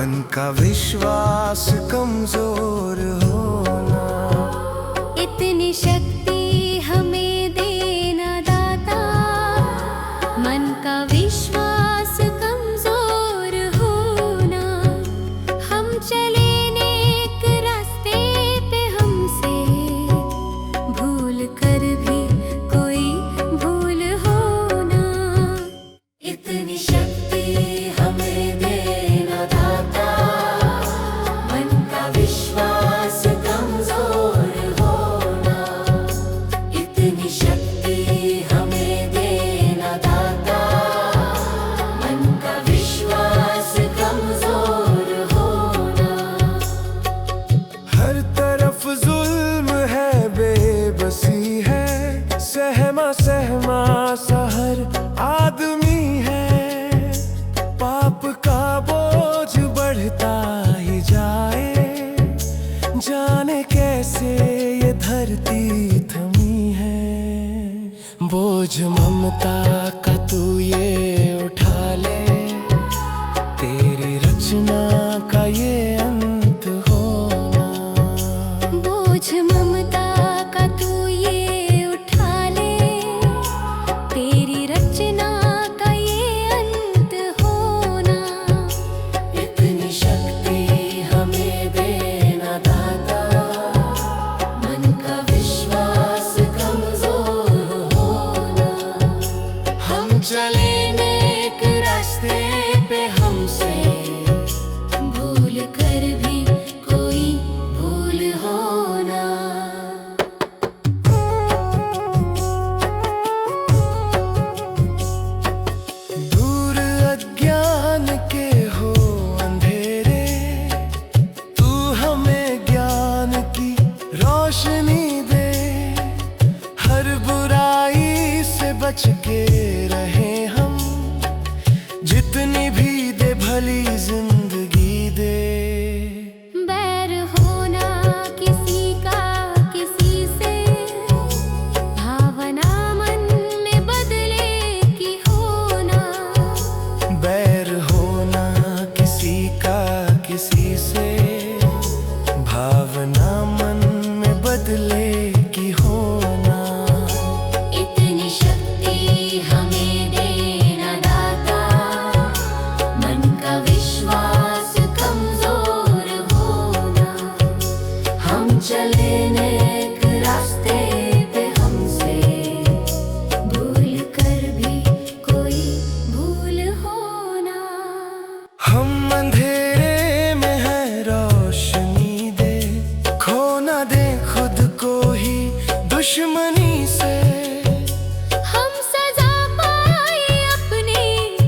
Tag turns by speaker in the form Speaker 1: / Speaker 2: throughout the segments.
Speaker 1: मन का विश्वास कमजोर होना।
Speaker 2: इतनी शक्ति हमें देना दाता, मन का विश्वास कमजोर होना। हम चले नेक रास्ते पे, हमसे भूल कर भी कोई भूल होना। इतनी शक्ति हमें देना दाता, मन का विश्वास कमजोर होना। इतनी शक्ति हमें देना दाता, मन का विश्वास कमजोर होना।
Speaker 1: हर तरफ जुल्म है, बेबसी है, सहमा सहमा सा हर आदमी है। पाप का बोझ बढ़ता ही जाए, जाने कैसे ये धरती थमी है। बोझ ममता का तू ये उठा ले, तेरी रचना का ये अंत होना।
Speaker 2: बोझ ममता का तू ये उठा ले, तेरी रचना का ये अंत होना। इतनी शक्ति हमें देना दाता, मन का विश्वास कमजोर होना।
Speaker 1: हम चले नेक रास्ते पे, हमसे
Speaker 2: भूल कर भी कोई भूल होना।
Speaker 1: दूर अज्ञान के हो अंधेरे, तू हमें ज्ञान की रोशनी दे। हर बुराई से बच के रहे हम, जितनी भी दे भली जिंदगी दे।
Speaker 2: बैर होना किसी का किसी से, भावना मन में बदले की होना।
Speaker 1: बैर होना किसी का किसी से, भावना मन में बदले की होना।
Speaker 2: इतनी शक्ति हमें देना दाता, मन का विश्वास कमजोर होना। हम चले नेक रास्ते पे, हमसे भूल कर भी कोई भूल होना।
Speaker 1: हम अंधेरे में है, रोशनी दे। खो ना दे खुद को ही दुश्मनी से।
Speaker 2: हम सजा पाए अपने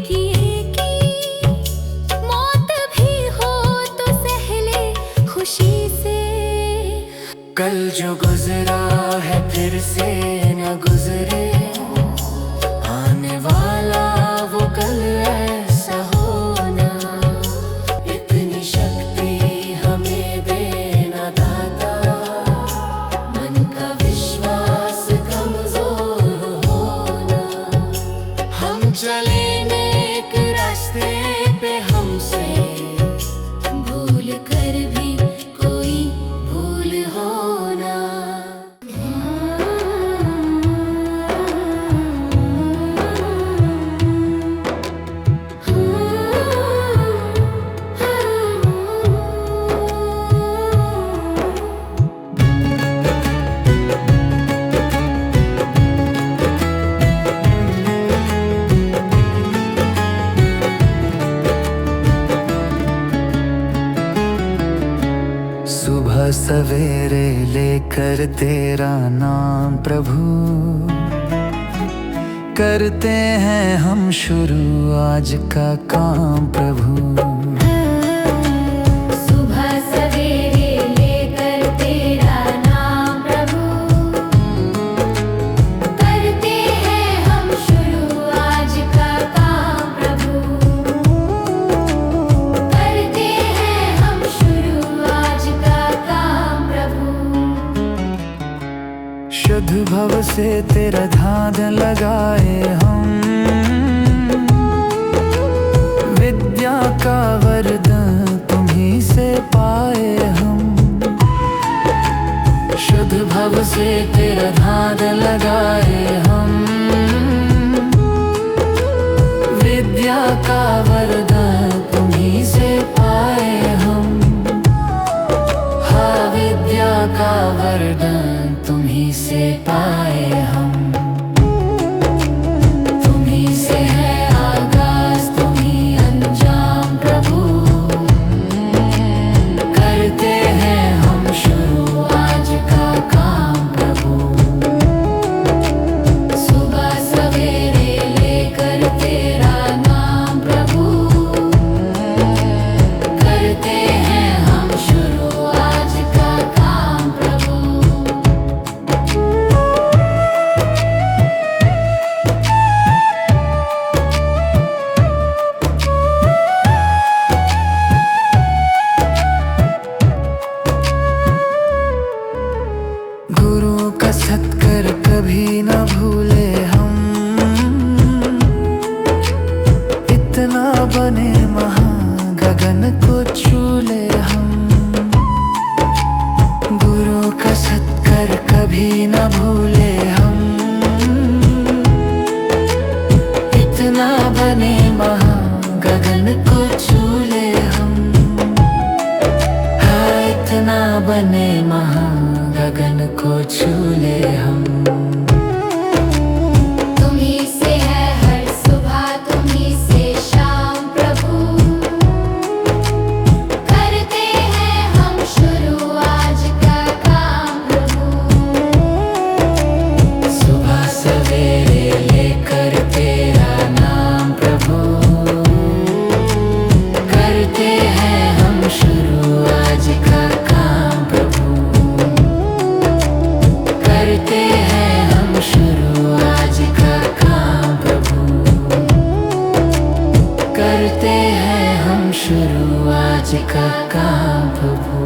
Speaker 2: किए की, मौत भी हो तो सहले खुशी से।
Speaker 1: कल जो गुजरा है फिर से न गुजरे, आने वाला वो कल ऐसा होना। इतनी शक्ति हमें देना दाता, मन का विश्वास कमजोर होना। हम चले नेक रास्ते पे, हमसे
Speaker 2: भूल कर भी कोई भूल होना।
Speaker 3: सुबह सवेरे लेकर तेरा नाम प्रभु, करते हैं हम शुरू आज का काम प्रभु।
Speaker 2: सुबह सवेरे लेकर तेरा नाम प्रभु, करते हैं हम शुरू आज का काम प्रभु। करते हैं हम शुरू आज का काम प्रभु।
Speaker 3: शुद्ध भव से तेरा ध्यान लगाए हम, विद्या का वरदान से तेरा ध्यान लगाए हम। विद्या का वरदान तुम्हीं से पाए हम। हाँ, विद्या का वरदान तुम्हीं से पाए हम। तुम्हीं से है आगाज, तुम्हीं अंजाम प्रभु। करते हैं हम शुरू आज का काम प्रभु। सुबह सवेरे लेकर तेरा नाम प्रभु। करते हैं हम शुरू आज का काम प्रभु। गुरु का सत्कर कभी न भूले हम। इतना बने महान गगन को छू ले हम। गुरु का सत्कर कभी न भूले हम। इतना बने महान गगन को छू ले हम। हाँ, इतना बने महान गगन को छू ले हम।
Speaker 2: तुम्हीं से है हर सुबह, तुम्हीं से शाम प्रभु। करते हैं हम शुरू आज का काम प्रभु।
Speaker 3: सुबह सवेरे लेकर तेरा नाम प्रभु। करते हैं हम शुरू आज का काम प्रभु। करते हैं हम शुरू आज का काम प्रभु। करते हैं हम शुरू आज का काम प्रभु।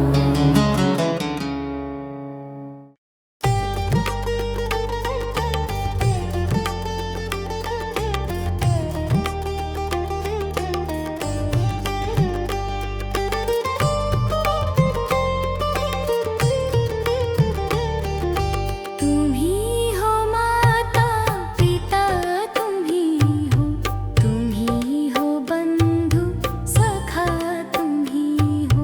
Speaker 2: तुम्हीं हो माता पिता, तुम्हीं हो बंधु सखा, तुम्हीं हो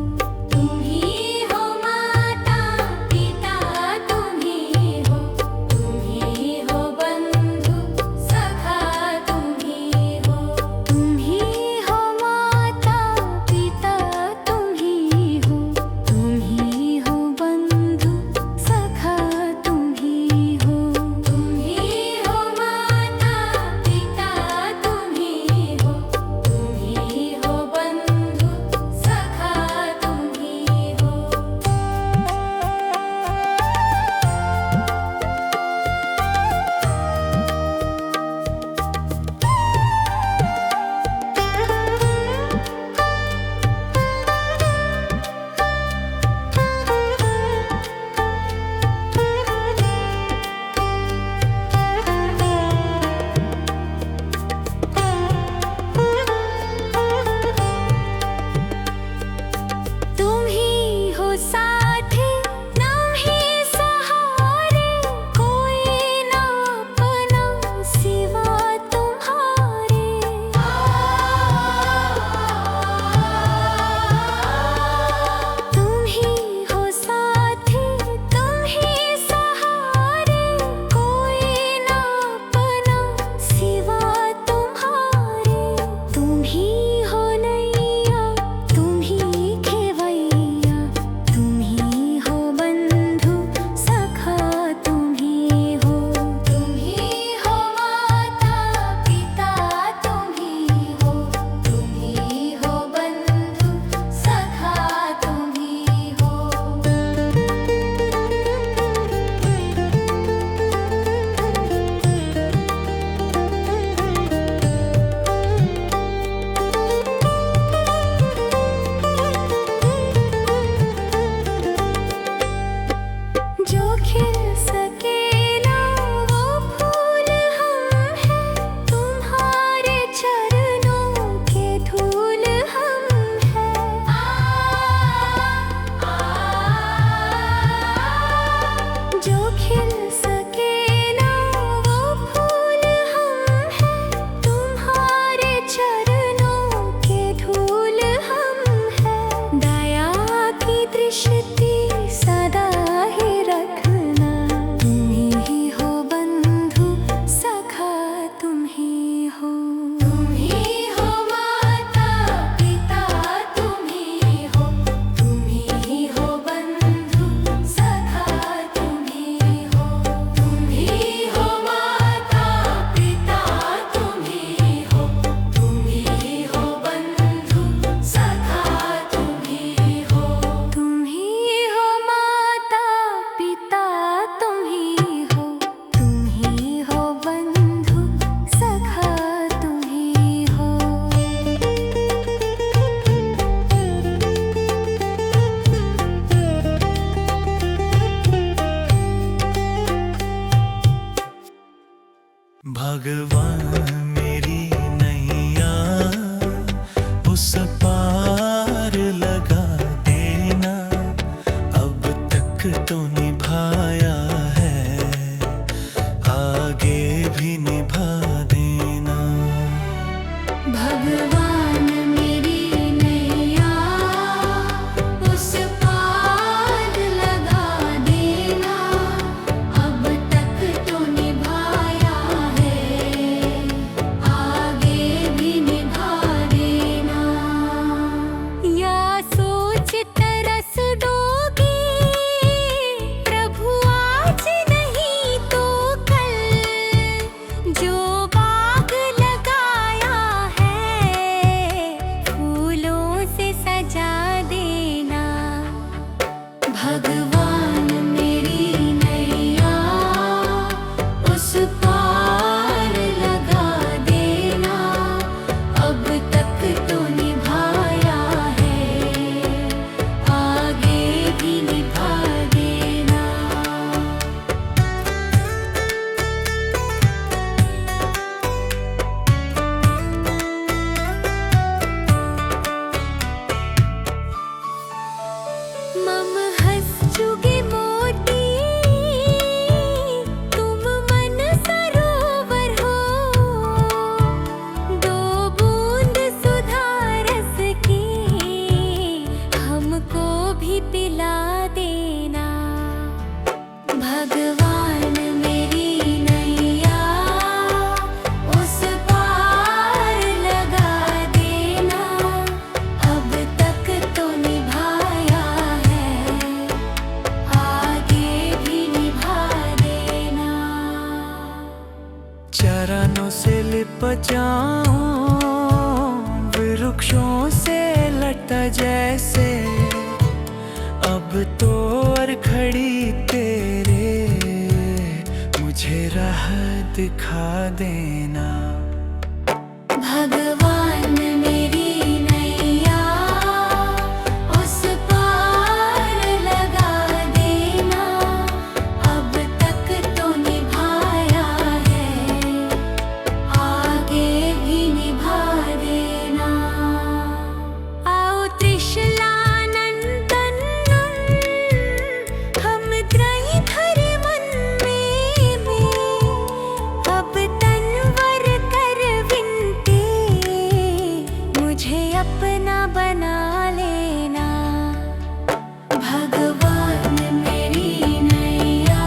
Speaker 1: उस पार लगा देना, अब तक तो निभाया है, आगे भी निभा देना।
Speaker 2: भगवान मेरी नैया उस पार लगा देना, अब तक तो निभाया है, आगे भी निभा देना। या सोच तरस दोगे प्रभु आज नहीं तो कल, जो बाग लगाया है फूलों से सजा देना। भगवान मेरी नैया उस पार लगा देना, अब तक तो निभाया है, आगे भी निभा देना। मम हंस चुगे मोती तुम मन सरोवर हो, दो बूंद सुधा रस की हमको भी पिला देना। भगवान मेरी नैया उस पार लगा देना, अब तक तो निभाया है, आगे भी निभा देना।
Speaker 1: चरणों से लिपट जाऊं वृक्षों से लटा जैसे, अब तो और खड़ी तेरे मुझे राह दिखा देना।
Speaker 2: भगवान मेरी नैया उस पार लगा देना, अब तक तो निभाया है, आगे भी निभा देना। आओ त्रिशलानंदन हम त्रयी धरे मन में, अब तनवर कर विनती मुझे अपना बना लेना। भगवान मेरी नैया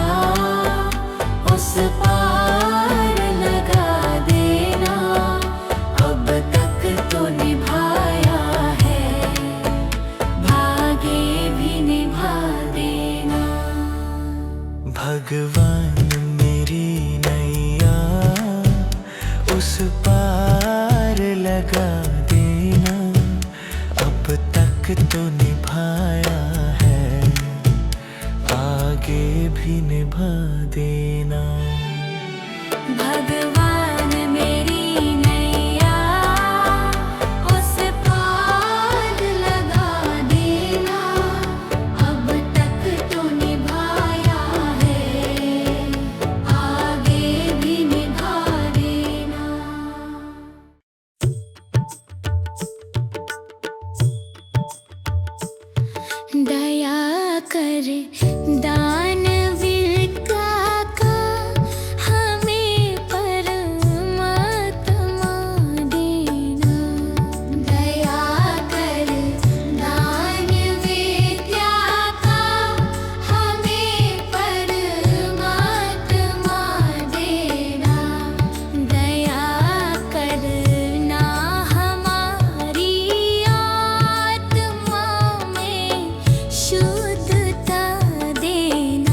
Speaker 2: उस पार लगा देना, अब तक तो निभाया है, भागे भी निभा देना।
Speaker 1: भगवान मेरी नैया उस पार लगा देना, अब तक तो निभाया है, आगे भी निभा देना।
Speaker 2: भगवान मेरी नैया उस पार लगा देना, अब तक तो निभाया है, आगे भी निभा देना। दया कर दानवीर का हमें परमात्मा देना। दया कर दानवीर का हमें परमात्मा देना। दया करना हमारी आत्मा में शुद्धता देना।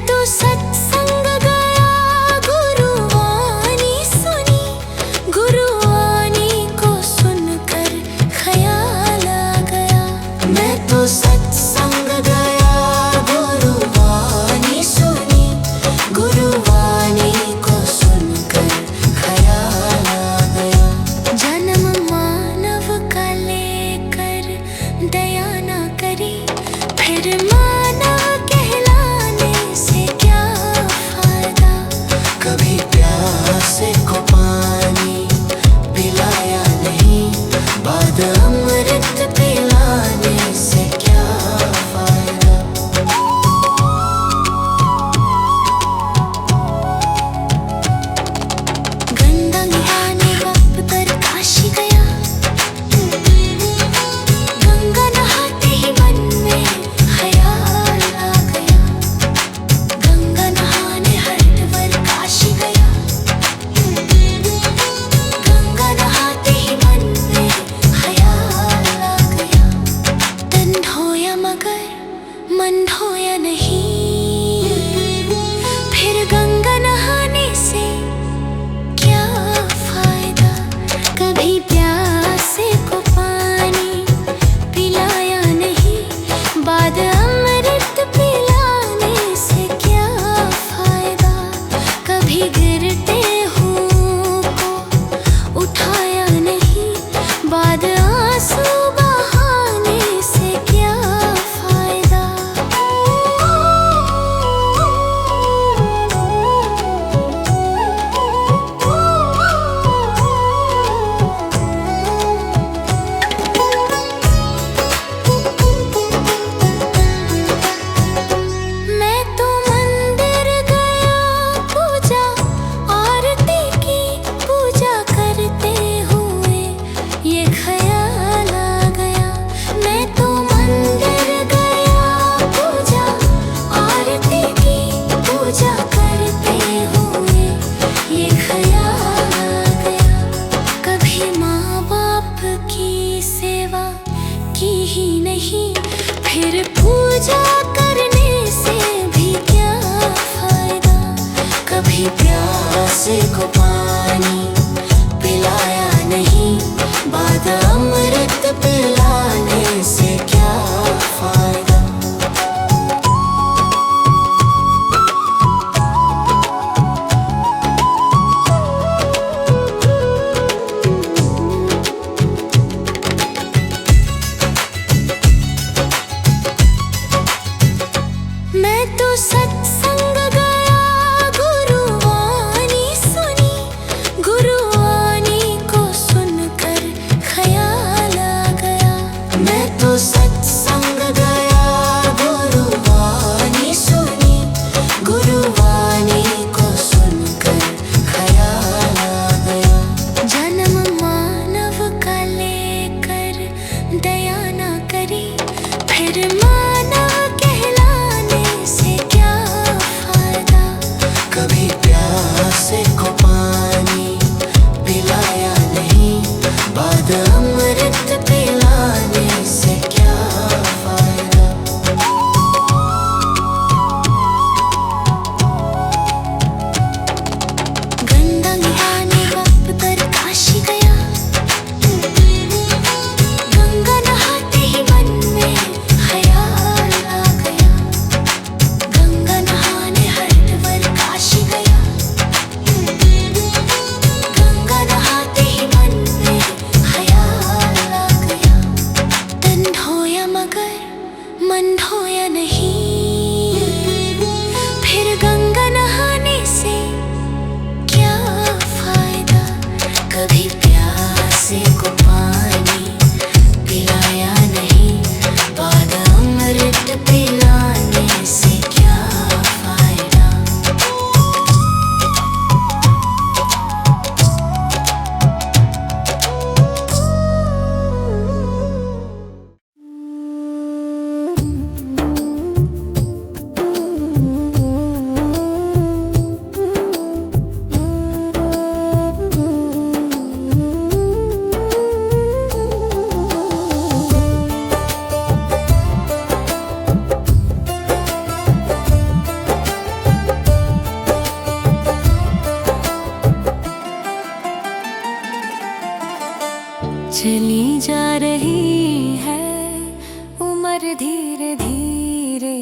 Speaker 2: तो सत्संग गया, गुरुवाणी सुनी, गुरुवाणी को सुनकर ख्याल आ गया।
Speaker 1: मैं तो सत्संग गया, गुरुवाणी सुनी, गुरुवाणी को सुनकर ख्याल आ गया।
Speaker 2: जन्म मानव का लेकर दया ना करी, फिर मानव कहलाने से क्या फायदा।
Speaker 1: कभी प्यासे को पानी पिलाया नहीं, बाद अमृत पिलाने से क्या फायदा।
Speaker 2: गंगा नहाने वक्त पर काशी गया, गंगा नहाते ही मन में ख्याल आ गया। गंगा नहाने हरिद्वार काशी गया, गंगा नहाते ही मन में ख्याल आ गया। तन धोया मगर मन धोया नहीं, फिर गंगा नहाने से क्या फायदा। कभी प्यासे को पानी पिलाया नहीं, बाद अमृत पिलाने से क्या फायदा। कभी गिरते हुओं को उठाया नहीं, बाद आंसू बहाने से क्या फायदा। मैं तो मंदिर गया, पूजा आरती की, पूजा करते हुए ये ख्याल आ गया। मैं तो मंदिर गया, पूजा आरती की, पूजा करते हुए ये ख्याल आ गया। कभी माँ बाप की सेवा की ही नहीं, फिर पूजा करने से भी क्या फायदा।
Speaker 1: कभी प्यासे को पानी पिलाया नहीं, बाद अमृत पिलाने से क्या फायदा।
Speaker 2: मैं तो सत्संग गया, गुरुवाणी सुनी, गुरुवाणी को सुनकर ख्याल आ गया।
Speaker 1: मैं तो सत्संग गया, गुरुवाणी सुनी, गुरुवाणी को सुनकर ख्याल आ गया।
Speaker 2: जन्म मानव का लेकर दया ना करी, फिर मानव कहलाने से क्या चली जा रही है उम्र धीरे धीरे,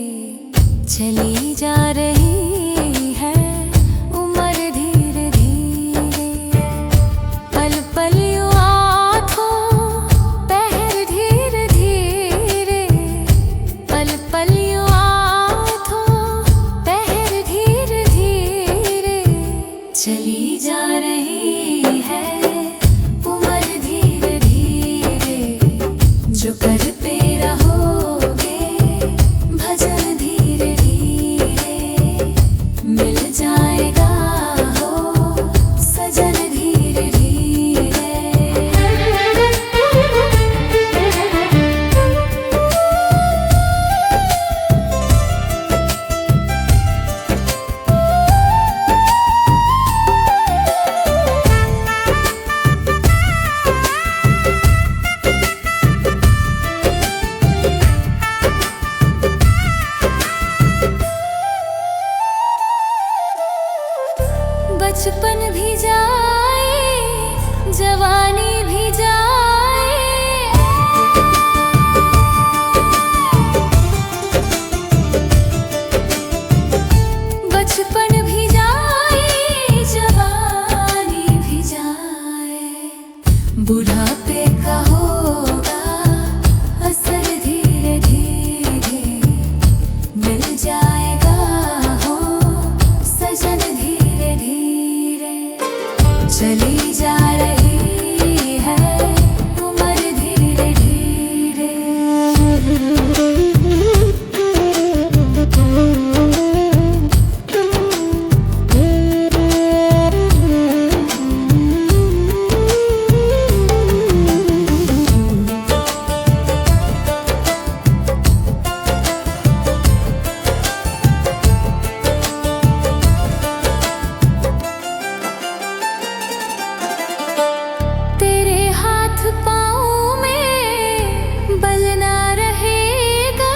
Speaker 2: चली जा रही है उम्र धीरे धीरे। पल पल यूं आँखों पहर धीरे धीरे, पल पल यूं आँखों पहर धीरे धीरे। चली जा रही है उम्र धीरे धीरे, जो करते रहोगे भजन धीरे धीरे, मिल जाएगा हो सजन धीरे धीरे। बचपन भी जाए जवानी भी जाए, बचपन भी जाए जवानी भी जाए। बुढ़ापे का होगा असर धीरे धीरे, मिल जाएगा हो सजन धीरे धीरे। चली जा रही है उम्र धीरे धीरे। पाँव में बल ना रहेगा,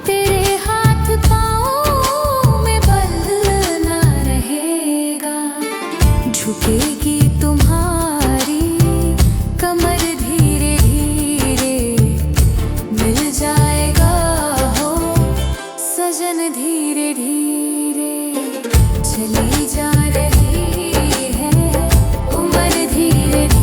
Speaker 2: तेरे हाथ पाँव में बल ना रहेगा। झुकेगी तुम्हारी कमर धीरे धीरे, मिल जाएगा हो सजन धीरे धीरे। चली जा रही है उम्र धीरे धीरे।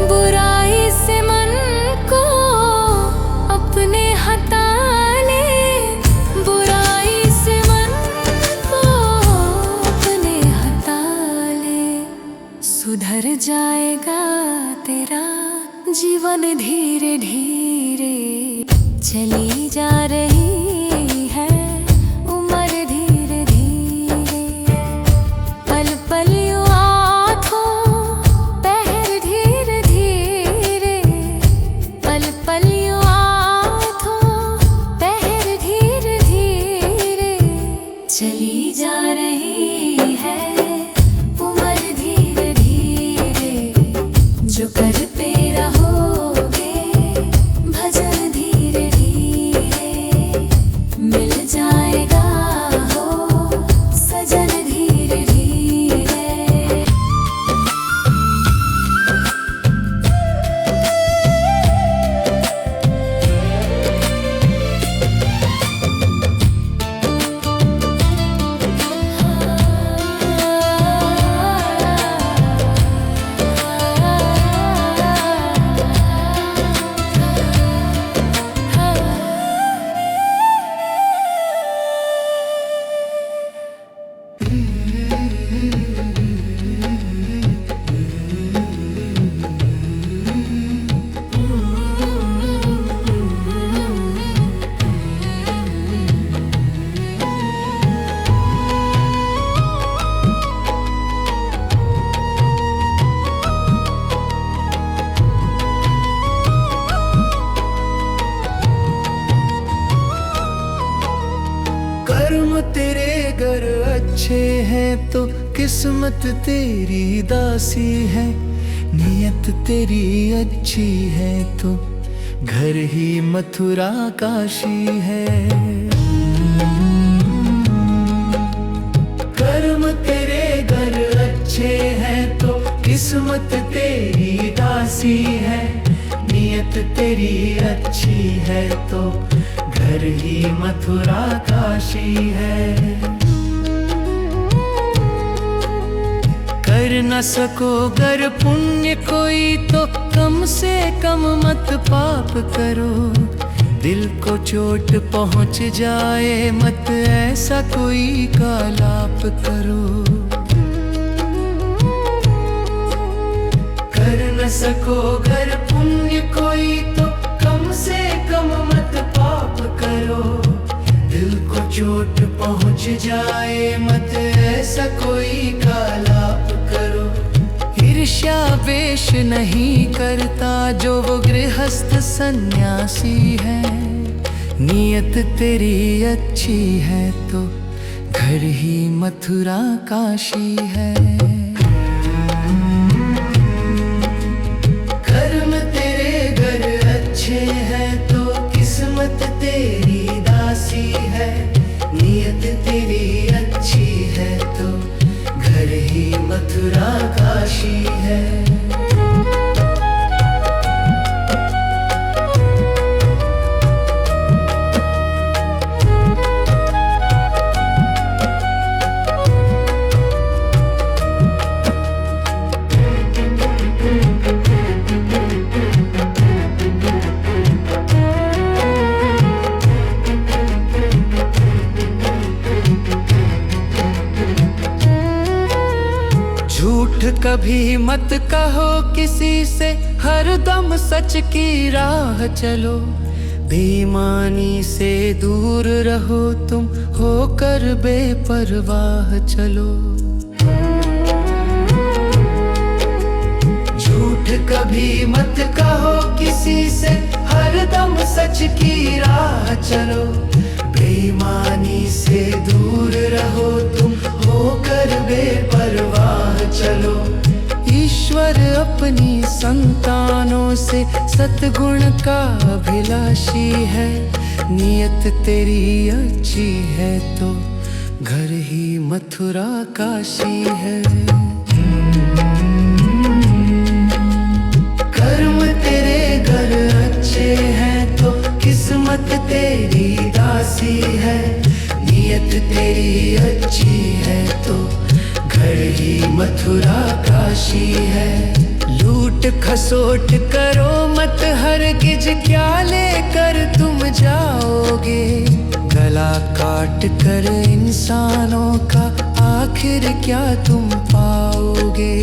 Speaker 2: बुराई से मन को अपने हटा ले, बुराई से मन को अपने हटा ले। सुधर जाएगा तेरा जीवन धीरे धीरे। चली जा रही है उम्र धीरे धीरे। पल पल यूं आँखों पहर धीरे धीरे, पल पल यूं आँखों पहर धीरे धीरे। चली जा रही है उम्र धीरे धीरे, जो करते रहोगे भजन धीरे धीरे।
Speaker 1: है तो किस्मत तेरी दासी है, नियत तेरी अच्छी है तो घर ही मथुरा काशी है। कर्म तेरे घर अच्छे हैं तो किस्मत तेरी दासी है, नियत तेरी अच्छी है तो घर ही मथुरा काशी है। कर न सको गर पुण्य कोई तो कम से कम मत पाप करो, दिल को चोट पहुंच जाए मत ऐसा कोई कालाप करो। कर न सको गर पुण्य कोई तो कम से कम मत पाप करो, दिल को चोट पहुंच जाए मत ऐसा कोई कालाप करो। ईर्ष्या वेश नहीं करता जो वो गृहस्थ सन्यासी है, नियत तेरी अच्छी है तो घर ही मथुरा काशी है। कर्म तेरे घर अच्छे हैं तो किस्मत तेरी दासी है, नियत तेरी अच्छी है तो घर ही मथुरा काशी है। झूठ कभी मत कहो किसी से, हर दम सच की राह चलो। बेईमानी से दूर रहो तुम, होकर बेपरवाह चलो। झूठ कभी मत कहो किसी से, हर दम सच की राह चलो। बेईमानी से दूर रहो तुम, होकर बेपरवाह चलो। ईश्वर अपनी संतानों से सतगुण का अभिलाषी है, नियत तेरी अच्छी है तो घर ही मथुरा काशी है। कर्म तेरे घर अच्छे हैं तो किस्मत तेरी दासी है, नियत तेरी अच्छी है तो घर ही मथुरा काशी है। लूट खसोट करो मत हरगिज, क्या लेकर तुम जाओगे। गला काट कर इंसानों का आखिर क्या तुम पाओगे।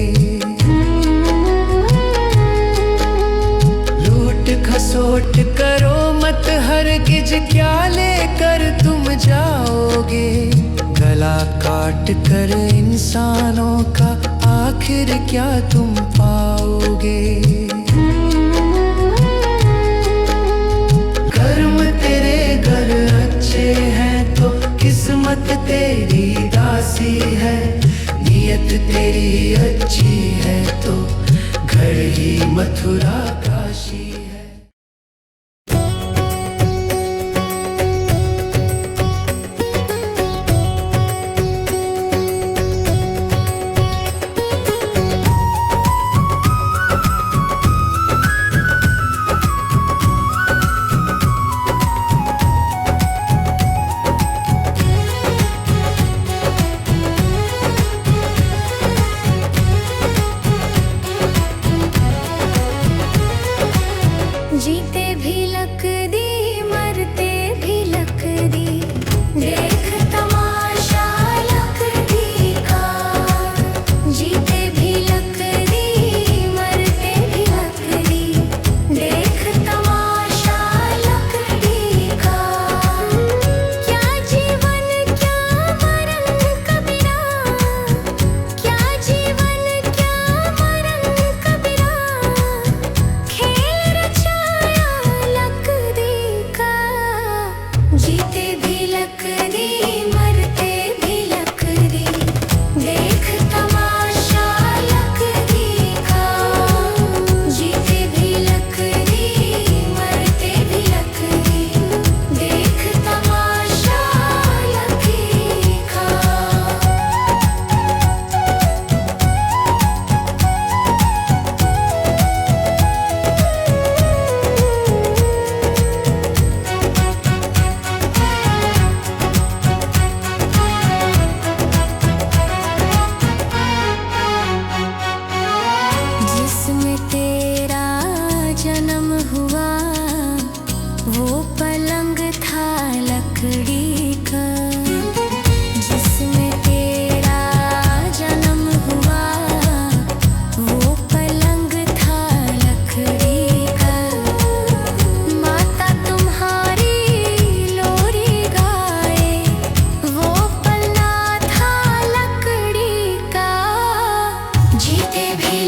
Speaker 1: लूट खसोट करो मत हरगिज, क्या लेकर तुम जाओगे। गला काट कर इंसानों का आखिर क्या तुम पाओगे। कर्म तेरे घर अच्छे हैं तो किस्मत तेरी दासी है, नियत तेरी अच्छी है तो घर ही मथुरा काशी है।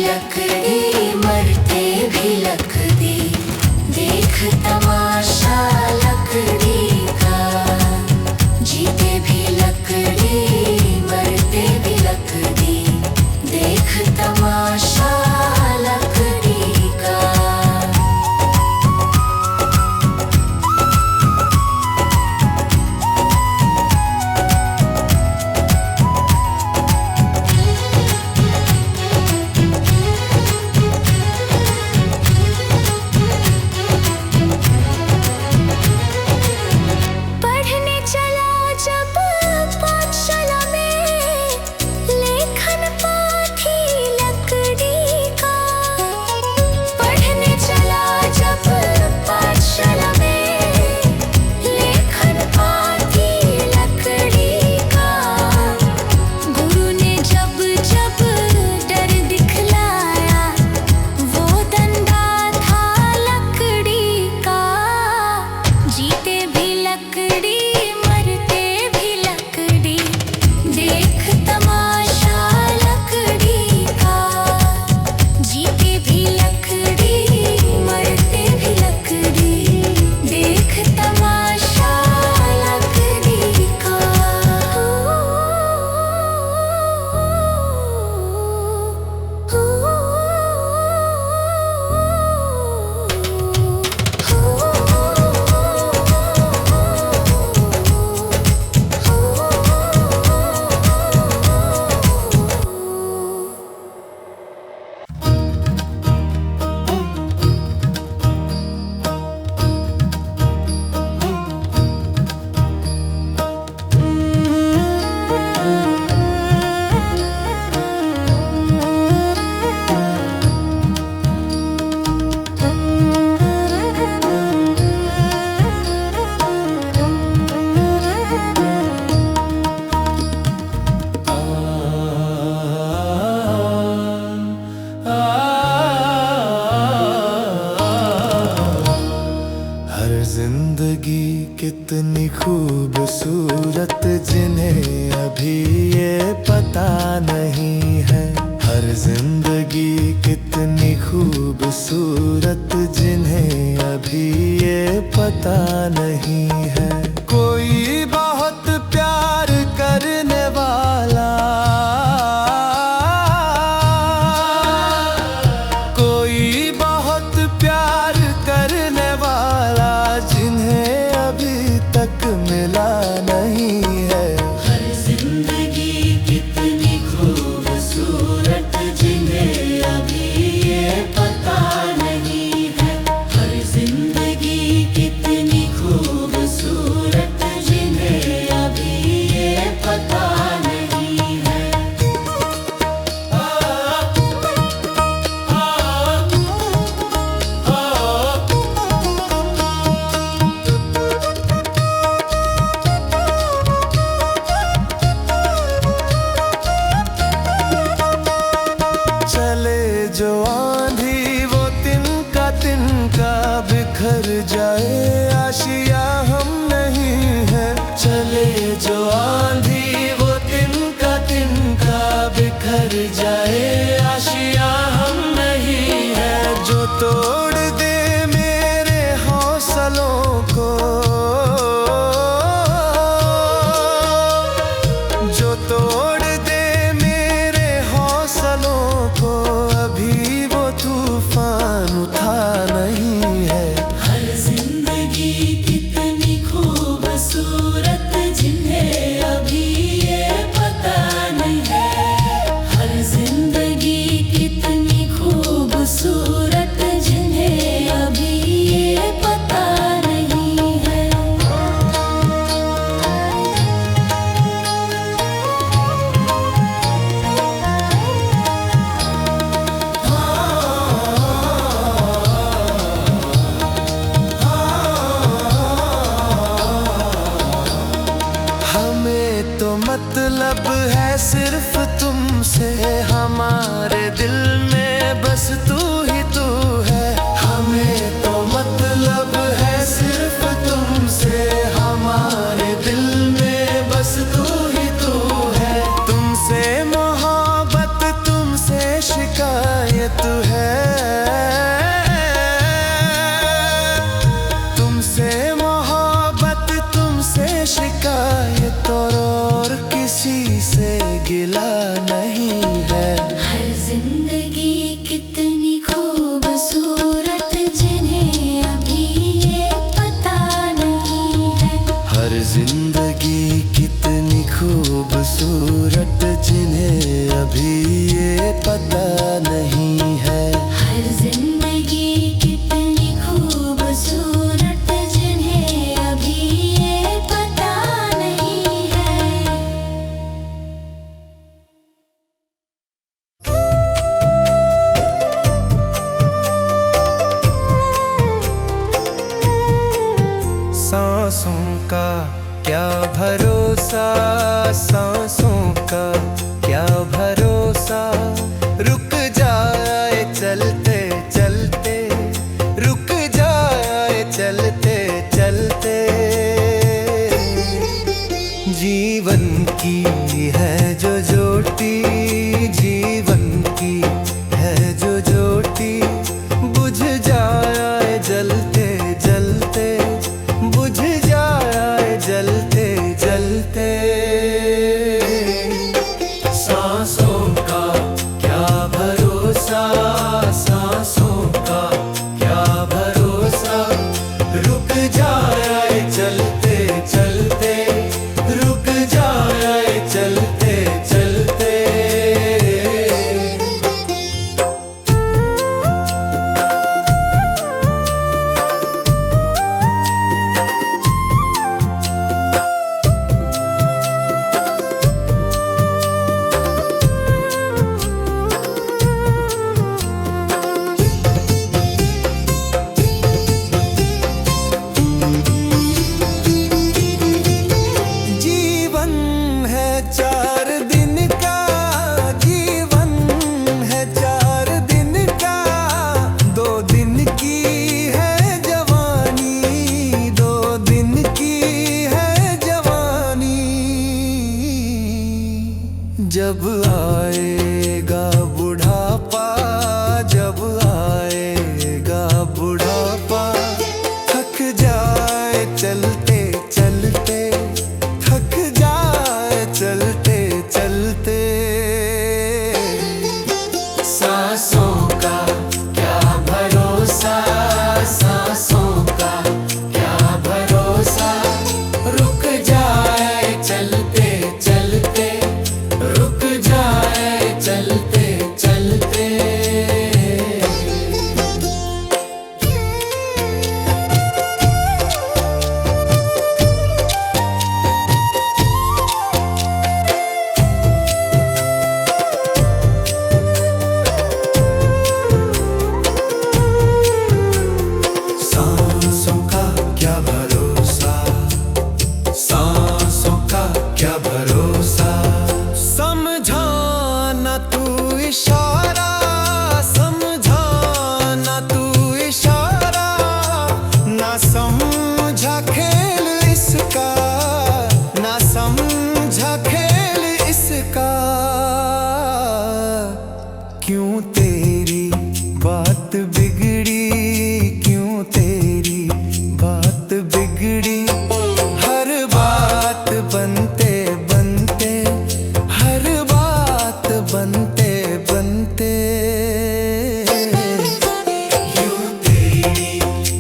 Speaker 2: लकड़ी मरते भी लकड़ी, देख तमाशा लकड़ी का। जीते भी लकड़ी मरते भी लकड़ी, देख तमाशा लकड़ी का। पढ़ने चला जब पाठशाला में, लेखन पाठी लकड़ी का। पढ़ने चला जब पाठशाला में, लेखन पाठी लकड़ी का। गुरु ने जब जब डर दिखलाया, वो डंडा था लकड़ी का। जीते भी लकड़ी मरते भी लकड़ी, देख तमाशा लकड़ी का। जीते भी लकड़ी मरते भी लकड़ी, देख तमाशा लकड़ी का।
Speaker 1: हर जिंदगी कितनी खूबसूरत जिन्हें अभी ये पता नहीं है। हर जिंदगी कितनी खूबसूरत जिन्हें अभी ये पता नहीं है। कोई बहुत प्यार करने वाला, कोई बहुत प्यार करने वाला जिन्हें अभी तक मिला नहीं है।
Speaker 2: हर जिंदगी कितनी खूबसूरत जिन्हें अभी ये पता नहीं है। हर जिंदगी कितनी खूबसूरत जिन्हें अभी ये पता नहीं है।
Speaker 1: चले जो आंधी वो तिनका बिखर जाए, आशिया हम नहीं है। चले जो आंधी वो तिनका बिखर जाए, आशिया हम नहीं है। जो तोड़ दे मेरे हौसलों को, जो तोड़ दे मेरे हौसलों को, अभी वो तूफान उठा नहीं है।
Speaker 2: हर जिंदगी कितनी खूबसूरत जिन्हें अभी ये पता नहीं है। हर जिंदगी कितनी
Speaker 1: शिकायत है तुमसे मोहब्बत, तुमसे शिकायत और किसी से गिला नहीं है।
Speaker 2: हर जिंदगी कितनी खूबसूरत जिन्हें अभी ये पता नहीं है।
Speaker 1: हर जिंदगी कितनी खूबसूरत जिन्हें अभी ये पता नहीं है।
Speaker 2: हर जिंदगी कितनी खूबसूरत जिन्हें अभी ये पता नहीं है।
Speaker 1: सांसों का क्या भरोसा, सांसों का क्या भरोसा, रुक जाए चलते चलते, रुक जाए चलते चलते। जीवन की है जो ज्योति, जीवन की है जो ज्योति, बुझ जाए जलते जलते, बुझ जाए जलते जलते। सांसों का क्या भरोसा, सांसों का क्या भरोसा, रुक जाए चलते चलते, रुक जाए चलते चलते। जीवन है 4 दिन का, जीवन है 4 दिन का, 2 दिन की है जवानी, 2 दिन की है जवानी। जब आएगा बुढ़ापा, जब आएगा बुढ़ापा, थक जाए चलते चलते, थक जाए चलते चलते। सांसों का क्या भरोसा, सांसों का क्या भरोसा, रुक जाए चलते चलते, रुक जाए चलते चलते। सांसों का क्या भरोसा, सांसों का क्या भरोसा, समझाना तू इशारा, समझाना तू इशारा, ना समझा खेल इसका, ना समझा खेल इसका। क्यों तेरी बात बिगड़ी, क्यों तेरी बात बिगड़ी, हर बात बनते बनते, हर बात बनते बनते। क्यों तेरी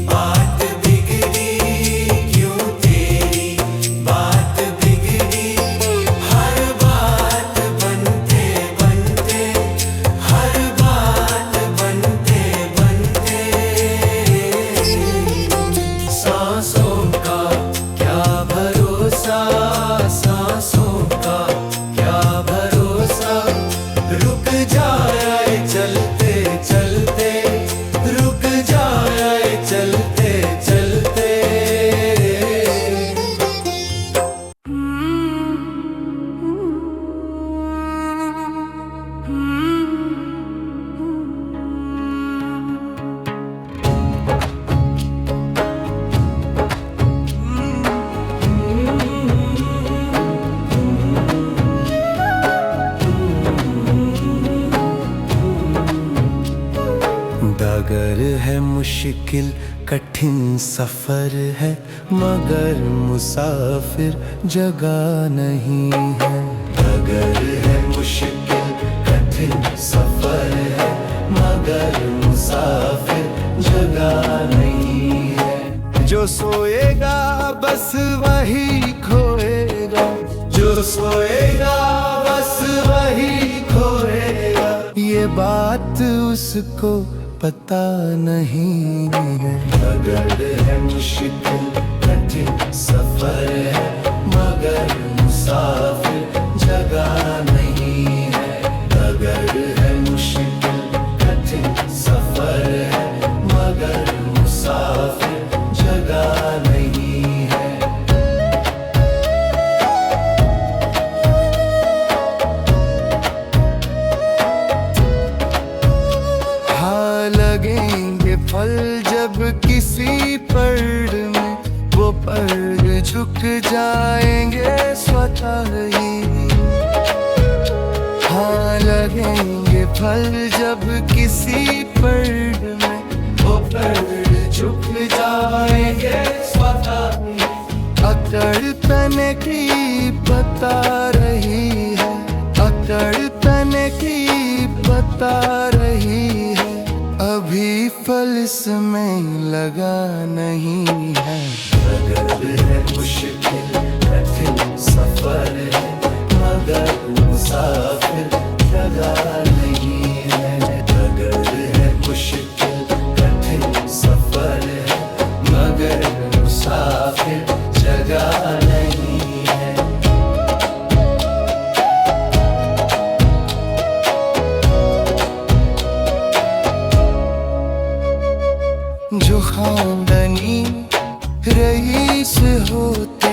Speaker 1: बात बिगड़ी, क्यों तेरी बात बिगड़ी, हर बात बनते बनते, हर बात बनते बनते। सांसों का क्या भरोसा, सांसों का क्या भरोसा, रुक जाए चलते चलते, डगर है मुश्किल कठिन सफर है, मगर मुसाफिर जगह नहीं है। डगर है मुश्किल कठिन सफर है, मगर मुसाफिर जगह नहीं है। जो सोएगा बस वही खोएगा, जो सोएगा बस वही खोएगा, ये बात उसको पता नहीं है। डगर है मुश्किल कठिन सफर है, मगर मुसाफिर जगह नहीं है। डगर है मुश्किल कठिन सफर है, मगर मुसाफिर जगह नहीं है। हाँ लगेंगे फल जब किसी पर्द में, वो पर्द झुक जाएंगे स्वतः ही। हाँ लगेंगे फल जब किसी पर्द में, वो पर्द झुक जाएंगे स्वतः ही। अकड़ तने की बता रही है, अकड़ तने की बता रही है, अभी फल इसमें लगा नहीं है। डगर है मुश्किल कठिन सफर है, मगर मुसाफिर जगह नहीं है। डगर है मुश्किल कठिन सफर है, मगर मुसाफिर जगह नहीं है। जो खानदानी रईस होते,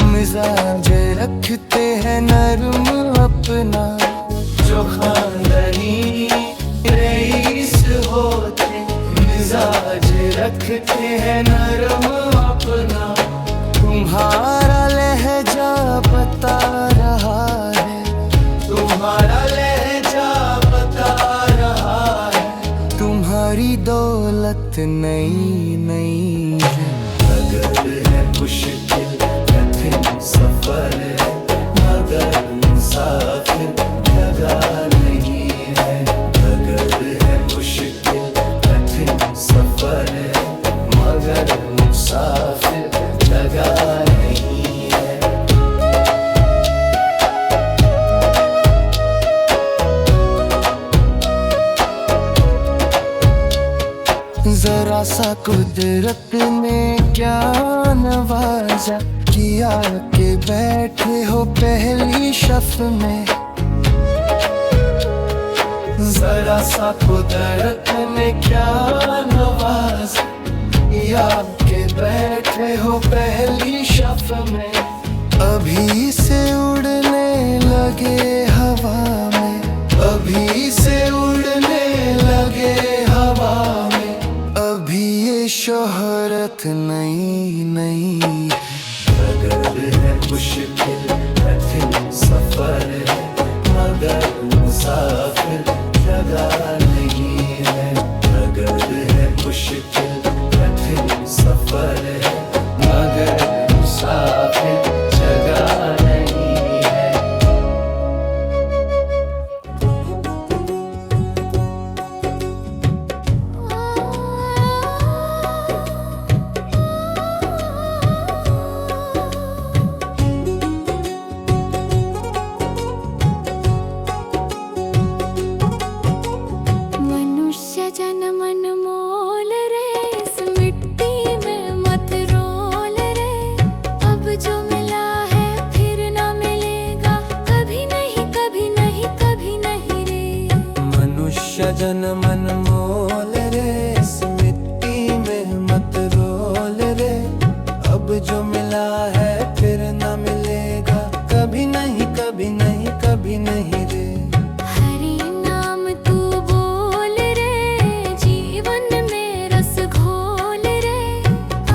Speaker 1: मिजाज रखते हैं नरम अपना। जो खानदानी रईस होते, मिजाज रखते हैं नरम अपना। तुम्हारा लहजा बता रहा है, तुम्हारा लहजा बता रहा है, तुम्हारी दौलत नई नई है। डगर है मुश्किल कठिन सफर है, मगर मुसाफिर जगह नहीं है। डगर है मुश्किल कठिन सफर है, मगर मुसाफिर जगह नहीं है। जरा सा कुदरत ने क्या नवाजा, किया के बैठे हो पहली शफ में। जरा सा कुदरत ने क्या नवाजा, किया के बैठे हो पहली शफ में। अभी से उड़ने लगे हवा में, अभी से उड़ने लगे हवा में, अभी ये शोहरत नई नई है। डगर है मुश्किल कठिन सफर है, मगर मुसाफिर जगह नहीं है। डगर है मुश्किल कठिन सफर है, मगर मुसाफिर जगह नहीं है।
Speaker 2: मनुष्य जन्म अनमोल रे, इस मिट्टी में मत रोल रे। अब जो मिला है फिर ना मिलेगा, कभी नहीं कभी नहीं कभी नहीं रे।
Speaker 1: मनुष्य जन्म अनमोल रे, इस मिट्टी में मत रोल रे। अब जो मिला है फिर ना मिलेगा, कभी नहीं कभी नहीं कभी नहीं रे।
Speaker 2: हरि नाम तू बोल रे, जीवन में रस घोल रे।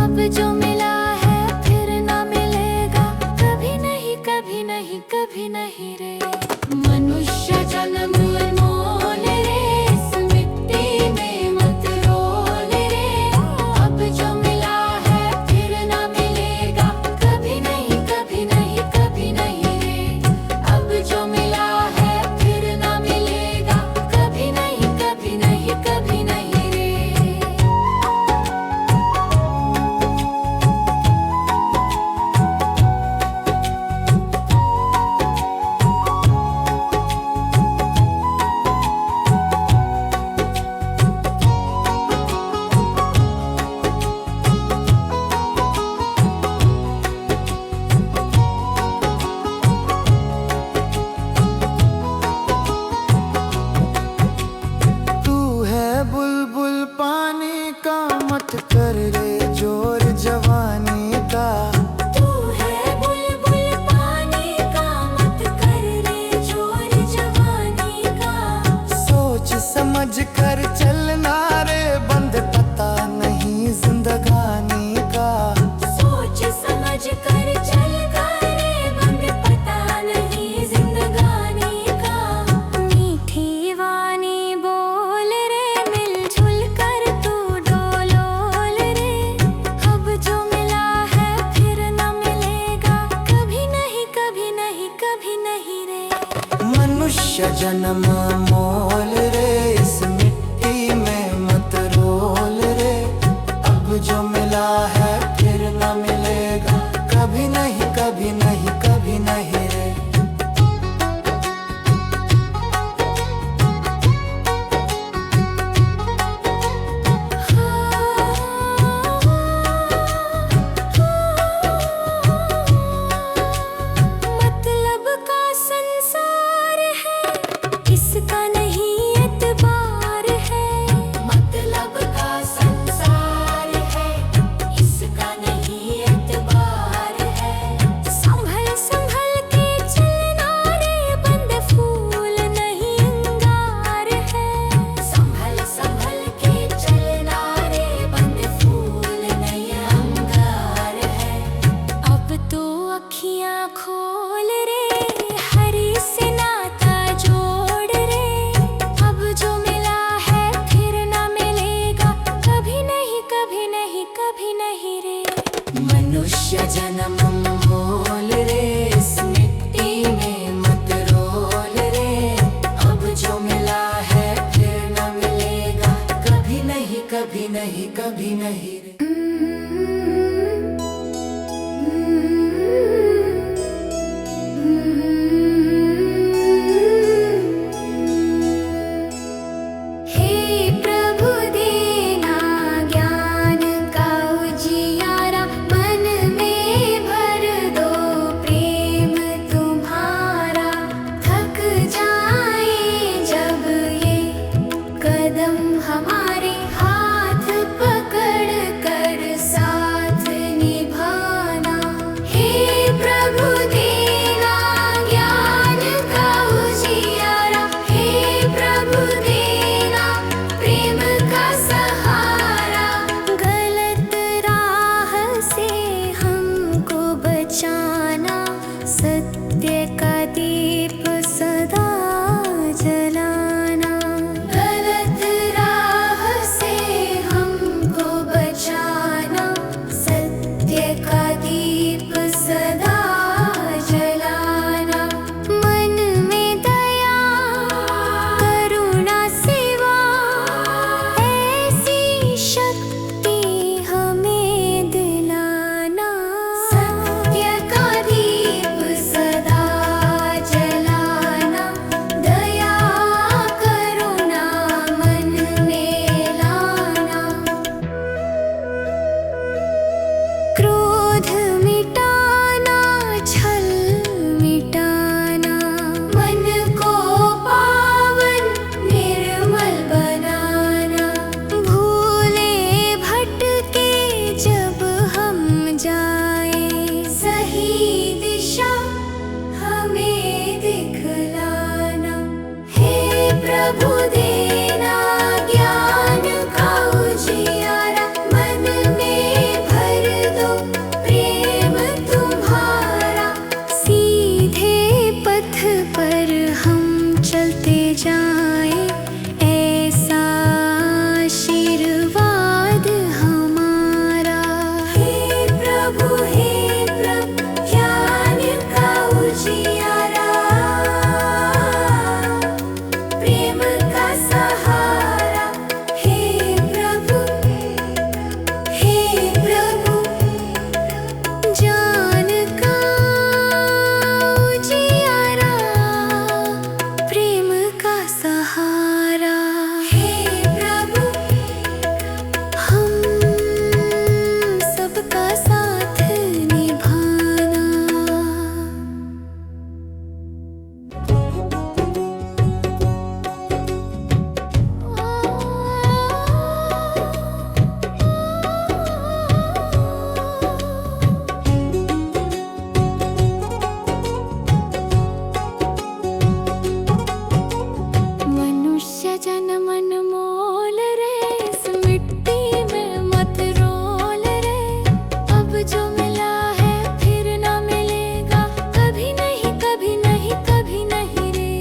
Speaker 2: अब जो मिला है फिर ना मिलेगा, कभी नहीं कभी नहीं कभी नहीं रे। मनुष्य जन्म अनमोल रे, इस मिट्टी
Speaker 1: समझ कर चलना रे, बंद पता नहीं जिंदगानी का।
Speaker 2: सोच समझ कर चल करे, बंद पता नहीं जिंदगानी का। मीठी वाणी बोल रे, मिलजुल कर तू डोलोल रे। अब जो मिला है फिर न मिलेगा, कभी नहीं कभी नहीं कभी नहीं रे।
Speaker 1: मनुष्य जन्म मोल रे, इस मिट्टी में मत रोल रे। अब जो मिला है फिर न मिलेगा, कभी नहीं कभी नहीं कभी नहीं रे।
Speaker 2: मतलब का संसार है, इसका नहीं एतबार है। मतलब का संसार है, इसका नहीं एतबार है। संभल संभल के चलना रे, बंद फूल नहीं अंगार है। संभल संभल के चलना रे, बंद फूल नहीं अंगार है। अब तो अखियां खोल रे, हरी से नाता जोड़ रे। अब जो मिला है फिर ना मिलेगा, कभी नहीं कभी नहीं कभी नहीं रे।
Speaker 1: मनुष्य जन्म मोल रे, इस मिट्टी में मत रोल रे। अब जो मिला है फिर न मिलेगा, कभी नहीं कभी नहीं कभी नहीं रे।
Speaker 2: हे प्रभु देना ज्ञान का उजियारा, मन में भर दो प्रेम तुम्हारा। थक जाए जब ये कदम हमारे, हाथ पकड़ कर सजन अनमोल रे, इस मिट्टी में मत रोल रे। अब जो मिला है फिर ना मिलेगा, कभी नहीं कभी नहीं कभी नहीं रे।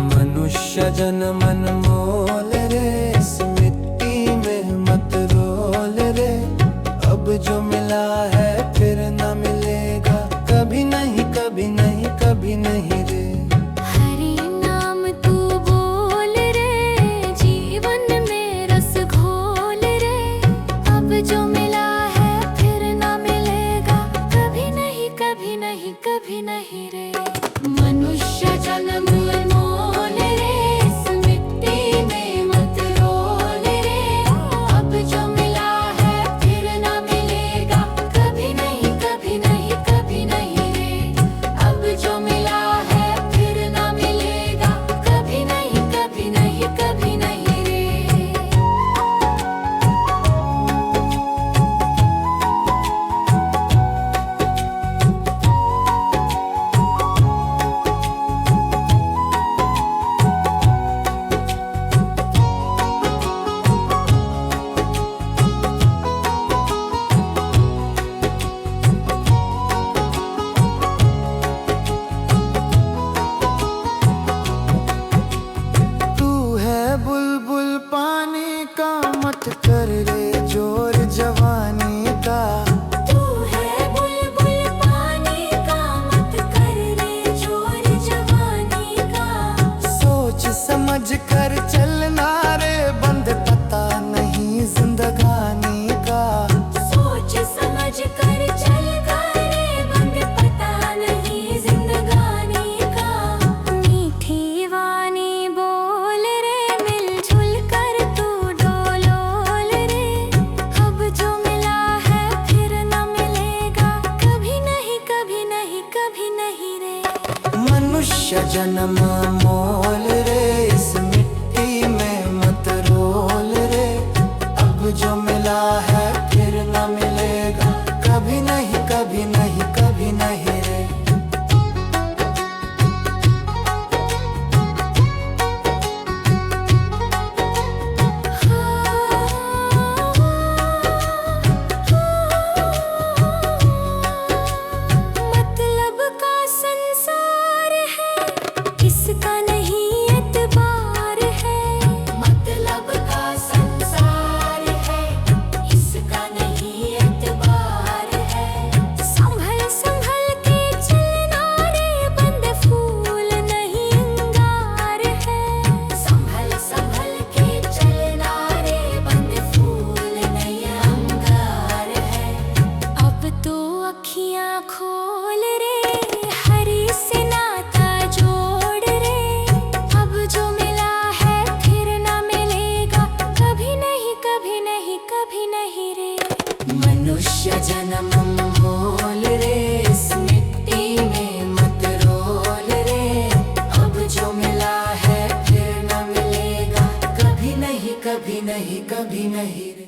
Speaker 3: मनुष्य जन्म अनमोल रे, इस मिट्टी में मत रोल रे। अब जो मिला है फिर ना मिलेगा, कभी नहीं कभी नहीं कभी नहीं रे।
Speaker 2: हरि नाम तू बोल रे, जीवन में रस घोल रे। अब जो मिला है फिर ना मिलेगा, कभी नहीं कभी नहीं कभी नहीं रे। मनुष्य जन्म अनमोल रे, इस मिट्टी में मत रोल रे। अब जो मिला है फिर ना मिलेगा, कभी नहीं कभी नहीं कभी नहीं रे। अब जो मिला है फिर ना मिलेगा, कभी नहीं कभी नहीं कभी नहीं रे।
Speaker 3: तू है बुलबुल पानी का, मत कर रे जोर जवानी का।
Speaker 2: तू है बुलबुल पानी का, मत कर रे जोर जवानी का।
Speaker 3: सोच समझ कर चलना रे, बंद पता नहीं जिंदगानी का।
Speaker 2: सोच समझ कर चल रे, बंद पता नहीं जिंदगानी का। मीठी वाणी बोल रे, मिलजुल कर तू डोलोल रे। अब जो मिला है फिर ना मिलेगा, कभी नहीं कभी नहीं कभी नहीं रे।
Speaker 3: मनुष्य जन्म मोल रे, इस मिट्टी में मत रोल रे। अब जो मिला है फिर न मिलेगा, कभी नहीं कभी नहीं कभी नहीं रे।
Speaker 2: मतलब का संसार है, इसका नहीं एतबार है। मतलब का संसार है, इसका नहीं एतबार है। संभल संभल के चलना रे, बंद फूल नहीं अंगार है। संभल संभल के चलना रे, बंद फूल नहीं अंगार है। अब तो अखियां खोल रे, हरि से नाता जोड़ रे। अब जो मिला है फिर ना मिलेगा, कभी नहीं कभी नहीं कभी नहीं रे। मनुष्य जन्म मोल रे, इस मिट्टी में मत रोल रे। अब जो मिला है फिर ना मिलेगा, कभी नहीं कभी नहीं कभी नहीं रे।